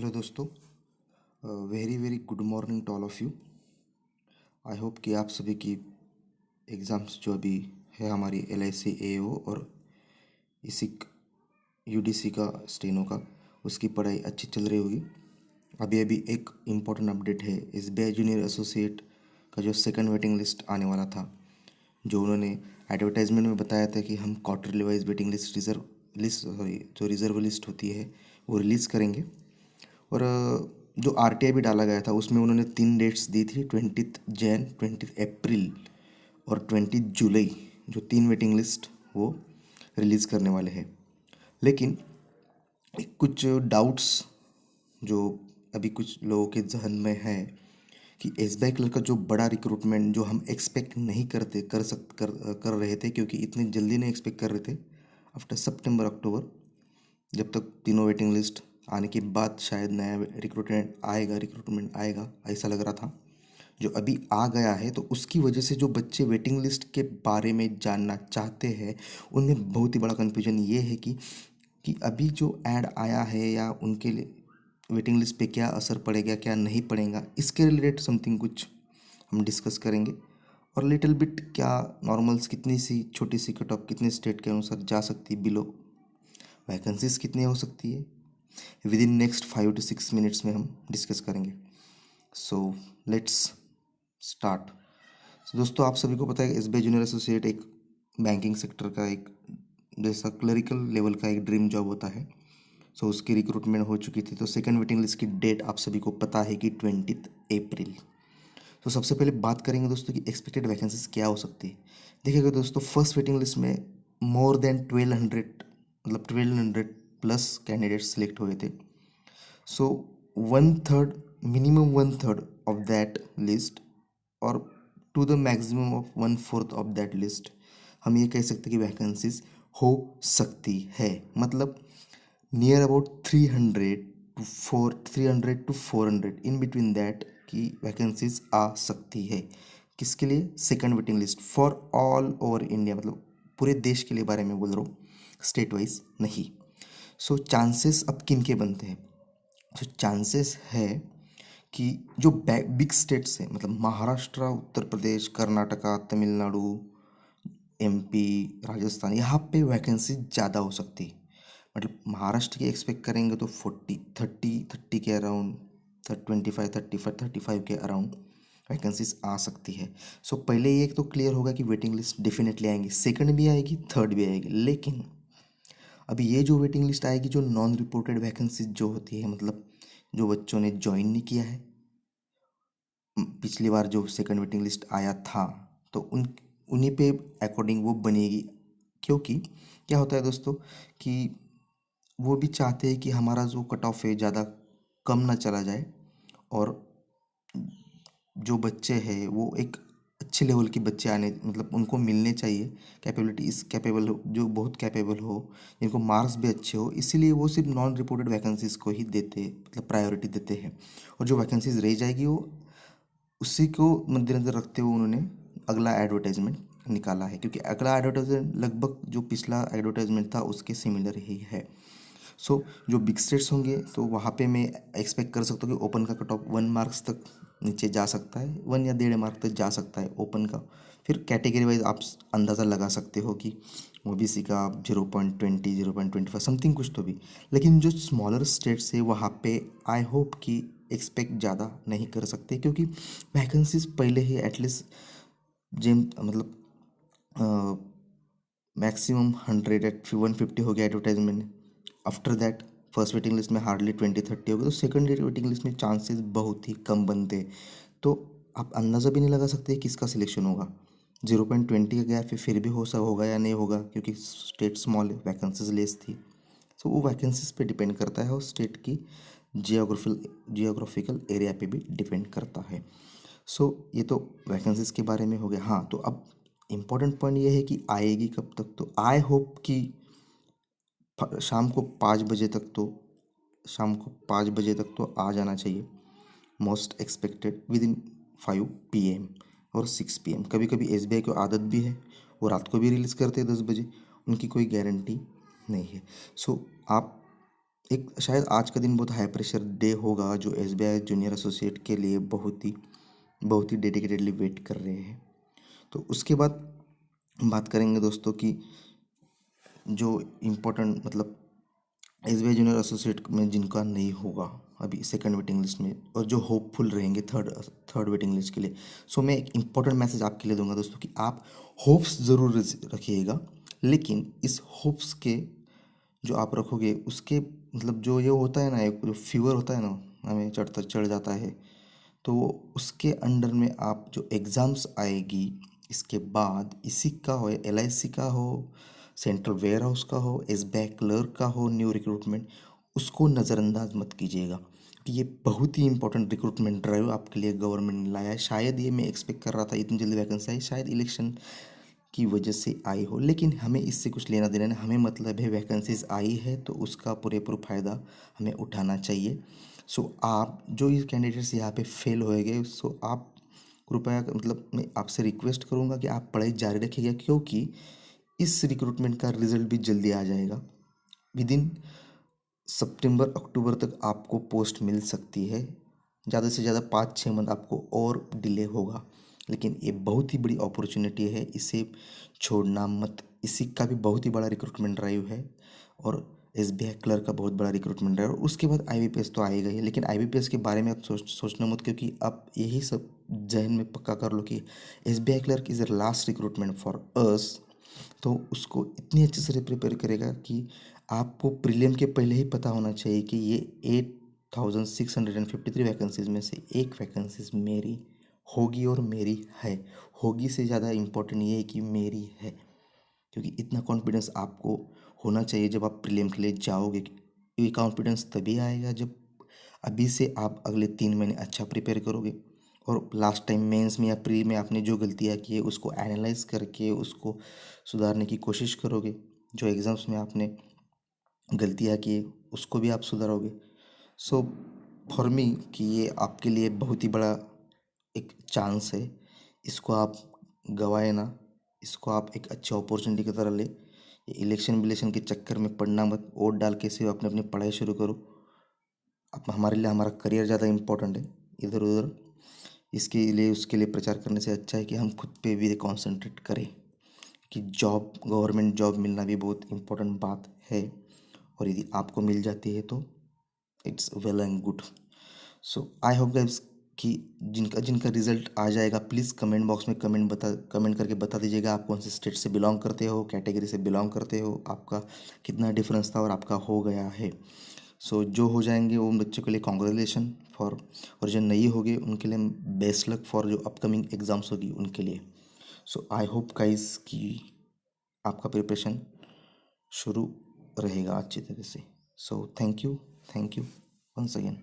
Hello दोस्तों, very very good morning to all of you. I hope कि आप सभी की एग्ज़ाम्स जो अभी है हमारी LIC AO और इसिक UDC का स्टेनो का, उसकी पढ़ाई अच्छी चल रही होगी। अभी अभी एक इम्पोर्टेंट अपडेट है, SBI जूनियर एसोसिएट का जो सेकंड वेटिंग लिस्ट आने वाला था, जो उन्होंने एडवर्टाइजमेंट में बताया था कि हम क्वार्टरली वाइज वेटिंग लिस्ट जो रिज़र्व लिस्ट होती है वो रिलीज़ करेंगे। और जो RTI भी डाला गया था उसमें उन्होंने 3 डेट्स दी थी, 20 जैन, 20 अप्रैल और 20 जुलाई, जो 3 वेटिंग लिस्ट वो रिलीज़ करने वाले हैं। लेकिन कुछ डाउट्स जो अभी कुछ लोगों के जहन में है कि SBI क्लर्क का जो बड़ा रिक्रूटमेंट जो हम एक्सपेक्ट नहीं करते कर रहे थे, क्योंकि इतनी जल्दी नहीं एक्सपेक्ट कर रहे थे, आफ्टर सितंबर अक्टूबर, जब तक तीनों वेटिंग लिस्ट आने के बाद शायद नया रिक्रूटमेंट आएगा ऐसा लग रहा था। जो अभी आ गया है तो उसकी वजह से जो बच्चे वेटिंग लिस्ट के बारे में जानना चाहते हैं उनमें बहुत ही बड़ा कन्फ्यूजन ये है कि अभी जो ऐड आया है या उनके लिए वेटिंग लिस्ट पे क्या असर पड़ेगा क्या नहीं पड़ेगा, इसके रिलेटेड समथिंग कुछ हम डिस्कस करेंगे। और लिटिल बिट क्या नॉर्मल्स कितनी सी छोटी सी कट ऑफ कितने स्टेट के अनुसार जा सकती है, बिलो वैकेंसीज कितनी हो सकती है, with in next 5 to 6 minutes में हम डिस्कस करेंगे। So let's start. दोस्तों, आप सभी को पता है कि SBI जूनियर एसोसिएट एक बैंकिंग सेक्टर का एक जैसा क्लरिकल लेवल का एक ड्रीम जॉब होता है। सो उसकी रिक्रूटमेंट हो चुकी थी, तो सेकंड वेटिंग लिस्ट की डेट आप सभी को पता है कि 20 अप्रैल। तो सबसे पहले बात करेंगे दोस्तों कि एक्सपेक्टेड वैकेंसीज क्या हो सकती है। देखिएगा दोस्तों, फर्स्ट वेटिंग लिस्ट में मोर देन 1200, मतलब 1200 प्लस कैंडिडेट्स सेलेक्ट हुए थे। So 1/3, minimum 1/3 of that list, और to the maximum of 1/4 of that list, हम ये कह सकते हैं कि वैकेंसीज हो सकती है। मतलब near about 300 to 400 in between that की वैकेंसीज आ सकती है। किसके लिए? Second waiting list for all over India, मतलब पूरे देश के लिए बारे में बोल रहा हूँ, स्टेट वाइज नहीं। सो चांसेस अब किन के बनते हैं? जो चांसेस है कि जो बिग स्टेट्स हैं, मतलब महाराष्ट्र, उत्तर प्रदेश, कर्नाटका, तमिलनाडु, MP, राजस्थान, यहाँ पे वैकेंसी ज़्यादा हो सकती है। मतलब महाराष्ट्र की एक्सपेक्ट करेंगे तो 30 के अराउंड, 25 35 के अराउंड वैकेंसीज आ सकती है। सो पहले ये तो क्लियर होगा कि वेटिंग लिस्ट डेफिनेटली आएंगी, सेकंड भी आएगी, थर्ड भी आएगी। लेकिन अभी ये जो वेटिंग लिस्ट आएगी, जो नॉन रिपोर्टेड वैकेंसीज जो होती है, मतलब जो बच्चों ने ज्वाइन नहीं किया है, पिछली बार जो सेकंड वेटिंग लिस्ट आया था, तो उन्हीं पे अकॉर्डिंग वो बनेगी। क्योंकि क्या होता है दोस्तों कि वो भी चाहते हैं कि हमारा जो कट ऑफ है ज़्यादा कम ना चला जाए, और जो बच्चे हैं वो एक अच्छे लेवल के बच्चे आने, मतलब उनको मिलने चाहिए कैपेबिलिटी, इस कैपेबल जो बहुत कैपेबल हो, जिनको मार्क्स भी अच्छे हो। इसीलिए वो सिर्फ नॉन रिपोर्टेड वैकेंसीज को ही देते, मतलब प्रायोरिटी देते हैं। और जो वैकेंसीज रह जाएगी वो उसी को मद्देनज़र रखते हुए उन्होंने अगला एडवर्टाइजमेंट निकाला है, क्योंकि अगला एडवर्टाइजमेंट लगभग जो पिछला एडवर्टाइजमेंट था उसके सिमिलर ही है। सो जो बिग स्टेट्स होंगे तो वहाँ पे मैं एक्सपेक्ट कर सकता हूँ कि ओपन का कट ऑफ 1 मार्क्स तक नीचे जा सकता है, 1 या 1.5 मार्क तक जा सकता है ओपन का। फिर कैटेगरी वाइज आप अंदाज़ा लगा सकते हो कि OBC का आप 0.20 0.25 समथिंग कुछ तो भी। लेकिन जो स्मॉलर स्टेट्स है वहाँ पे आई होप कि एक्सपेक्ट ज़्यादा नहीं कर सकते, क्योंकि वैकेंसीज पहले ही एटलीस्ट जिम, मतलब मैक्सिमम 100 150 हो गया advertisement. After that first waiting list में हार्डली 20 30 हो गए, तो सेकंड वेटिंग लिस्ट में चांसेस बहुत ही कम बनते हैं। तो आप अंदाज़ा भी नहीं लगा सकते किसका सिलेक्शन होगा। 0.20 का गया, फिर भी होगा या नहीं होगा, क्योंकि स्टेट स्मॉल है, वैकेंसीज लेस थी। सो वो वैकेंसीज पे डिपेंड करता है और स्टेट की जियोग्राफिकल एरिया पे भी डिपेंड करता है। सो ये तो वैकेंसीज के बारे में हो गया। हाँ, तो अब इम्पोर्टेंट पॉइंट ये है कि आएगी कब तक। तो आई होप कि शाम को 5 बजे तक तो शाम को 5 बजे तक तो आ जाना चाहिए, most expected with in 5 PM और 6 PM। कभी कभी SBI को आदत भी है वो रात को भी रिलीज़ करते हैं 10 बजे, उनकी कोई गारंटी नहीं है। सो आप एक शायद आज का दिन बहुत हाई प्रेशर डे होगा जो एसबीआई जूनियर एसोसिएट के लिए बहुत ही डेडिकेटेडली वेट कर रहे हैं। तो उसके बाद बात करेंगे दोस्तों कि जो इम्पोर्टेंट मतलब एसबीआई जूनियर एसोसिएट में जिनका नहीं होगा अभी सेकंड वेटिंग लिस्ट में, और जो होपफुल रहेंगे थर्ड थर्ड वेटिंग लिस्ट के लिए। सो मैं एक इम्पोर्टेंट मैसेज आपके लिए दूंगा दोस्तों कि आप होप्स ज़रूर रखिएगा, लेकिन इस होप्स के जो आप रखोगे उसके मतलब जो ये होता है ना, एक जो फीवर होता है ना हमें चढ़ जाता है, तो उसके अंडर में आप जो एग्ज़ाम्स आएगी इसके बाद, इसी का हो, एलआईसी का हो, सेंट्रल वेयर हाउस का हो, एसबीआई क्लर्क का हो, न्यू रिक्रूटमेंट, उसको नज़रअंदाज मत कीजिएगा कि ये बहुत ही इंपॉर्टेंट रिक्रूटमेंट ड्राइव आपके लिए गवर्नमेंट ने लाया है। शायद ये मैं एक्सपेक्ट कर रहा था इतनी जल्दी वैकेंसी आई, शायद इलेक्शन की वजह से आई हो, लेकिन हमें इससे कुछ लेना देना नहीं। हमें मतलब है वैकेंसीज आई है तो उसका पूरेपूर फ़ायदा हमें उठाना चाहिए। सो आप जो ये कैंडिडेट्स यहाँ पे फेल होएंगे, सो आप कृपया मतलब मैं आपसे रिक्वेस्ट करूँगा कि आप पढ़ाई जारी रखिएगा, क्योंकि इस रिक्रूटमेंट का रिजल्ट भी जल्दी आ जाएगा। विद इन सितंबर अक्टूबर तक आपको पोस्ट मिल सकती है, ज़्यादा से ज़्यादा 5-6 मंथ आपको और डिले होगा, लेकिन ये बहुत ही बड़ी अपॉर्चुनिटी है, इसे छोड़ना मत। इसी का भी बहुत ही बड़ा रिक्रूटमेंट ड्राइव है, और एसबीआई क्लर्क का बहुत बड़ा रिक्रूटमेंट ड्राइव, और उसके बाद आईबीपीएस तो आएगा ही। लेकिन आईबीपीएस के बारे में आप सोचना मत, क्योंकि आप यही सब जहन में पक्का कर लो कि SBI clerk is the last recruitment for us. तो उसको इतनी अच्छे से प्रिपेयर करेगा कि आपको प्रीलिम के पहले ही पता होना चाहिए कि ये 8653 वैकेंसीज में से एक वैकेंसीज मेरी होगी, और मेरी है। होगी से ज़्यादा इम्पोर्टेंट ये है कि मेरी है, क्योंकि इतना कॉन्फिडेंस आपको होना चाहिए जब आप प्रीलिम के लिए जाओगे। ये कॉन्फिडेंस तभी आएगा जब अभी से आप अगले 3 महीने अच्छा प्रिपेयर करोगे, और लास्ट टाइम मेंस में या प्री में आपने जो गलतियाँ की है उसको एनालाइज करके उसको सुधारने की कोशिश करोगे। जो एग्ज़ाम्स में आपने गलतियाँ की उसको भी आप सुधारोगे। सो फॉर मी कि ये आपके लिए बहुत ही बड़ा एक चांस है, इसको आप गवाए ना, इसको आप एक अच्छी अपॉर्चुनिटी की तरह ले। ये इलेक्शन विलेक्शन के चक्कर में पड़ना मत, वोट डाल के सिर्फ अपने अपनी पढ़ाई शुरू करो। अब हमारे लिए हमारा करियर ज़्यादा इम्पोर्टेंट है, इधर उधर इसके लिए उसके लिए प्रचार करने से अच्छा है कि हम खुद पे भी कंसंट्रेट करें, कि जॉब, गवर्नमेंट जॉब मिलना भी बहुत इम्पोर्टेंट बात है, और यदि आपको मिल जाती है तो it's well and good. So I hope guys कि जिनका जिनका रिजल्ट आ जाएगा, प्लीज़ कमेंट बॉक्स में कमेंट करके बता दीजिएगा आप कौन से स्टेट से बिलोंग करते हो, कैटेगरी से बिलोंग करते हो, आपका कितना डिफरेंस था और आपका हो गया है। सो जो हो जाएंगे वो बच्चों के लिए कॉन्ग्रेचुलेशन फॉर, और जो नहीं होगी उनके लिए बेस्ट लक फॉर जो अपकमिंग एग्ज़ाम्स होगी उनके लिए। सो आई होप गाइस कि आपका प्रिपरेशन शुरू रहेगा अच्छी तरह से। So thank you once again.